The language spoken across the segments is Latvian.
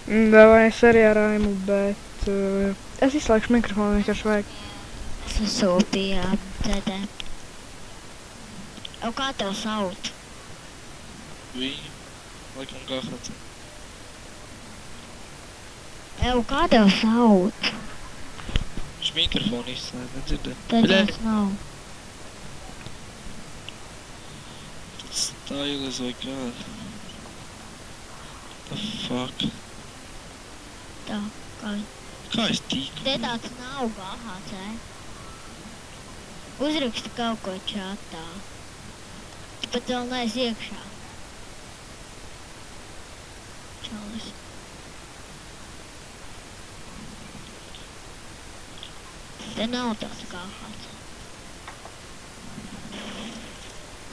Vai es arī ar Aimu, bet es izslēgšu mikrofonu, vienkārši vajag. Es sūtījām CD. Jau kā tev sauc? Viņu, laikam GHC. Jau kā tev sauc? Viņš mikrofonu izslēdz, nedzirdē. Tad tas nav. Tad Styles vai kā? The fuck? Tā, kā? Kā es tīku? Te tāds nav GHC. Uzraksti kaut ko čatā. Tu pat vēl neesi iekšā. Čalis. Te nav tāds GHC.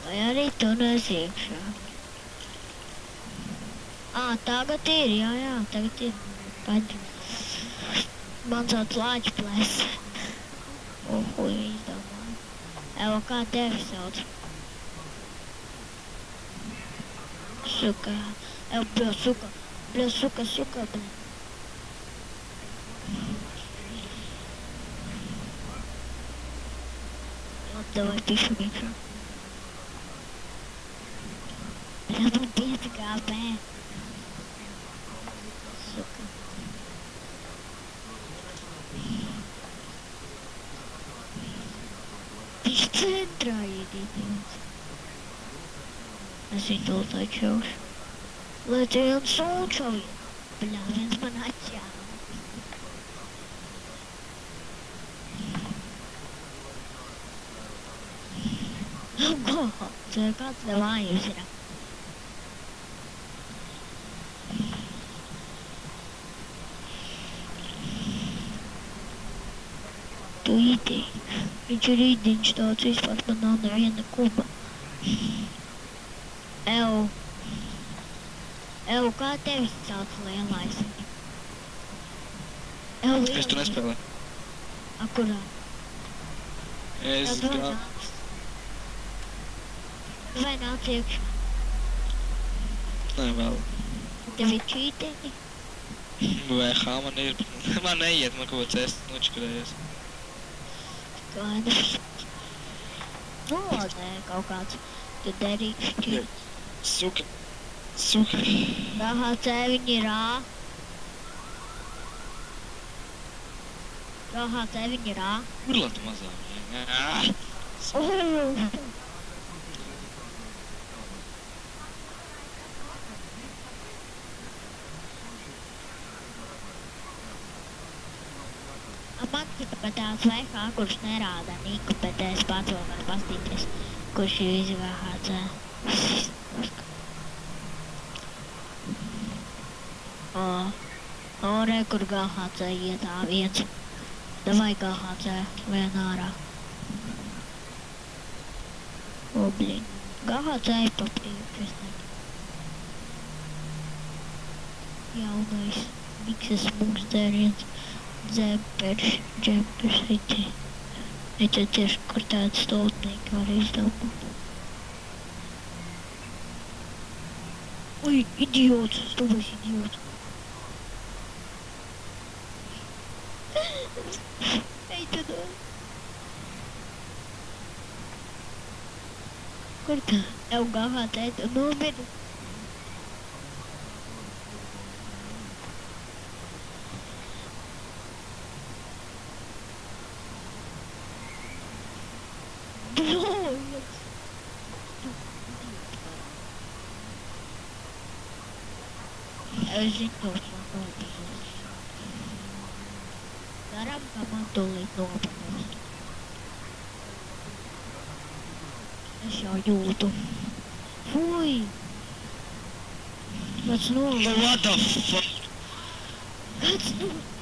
Vai arī tu neesi iekšā? Tagad ir, jā, tagad ir. Paļ. Man sauc Lāčplēs. Ko izdomāju. Evo, kā tevi sauc? Suka. Evo, bļo, suka. Bļo, suka, bļo. Давай пишу микро. Бля, ну 5 ГБ. Сука. Viņš centrā iedīdījums. Es viņu tačaušu. Lai te viens sūčoju. Bļā, viens man atķēla. Kāds tev vājums ir? Tu īdī. Viņš ir īdiņš tāds vispār, man nav neviena kuba. Ev, kā tevis sauc lielais? Es tu nespēlē. Kurā? Es kā... Vai nāc iekšā? Nē, vēl. Tev ir čītiņi? VH man ir, bet man neiet, man kaut kāds nočakarējies. Skaidrs. Nolādē kaut kāds. Tu derīgs čīts. Suka. GHC viņi ir A. GHC viņi ir A. Kurlā tu mazāk? Man ir tāds VH, kurš nerāda Niku, bet es pats vēl varu pastīties, kurš ir iz GHC. Re, kur GHC iet A1. Davai GHC, vien ārā. Blin. GHC ir pa priekšu, es nekā. Jaunais Mikses mūks dzēriens. Džempers, Eķi tieši, kur tāda stoltnieka var izdomāt. Ui, idiots, stulbais idiots. Ej, tu dod. Kur tā? Ev GHC, tu nomiri. Es zinu, tos man nopazūs. Daram, ka man tūlīt nopazūs. Es jau jūtu. Fui! Kāds nolūst? What the fuck? Kāds nolūst?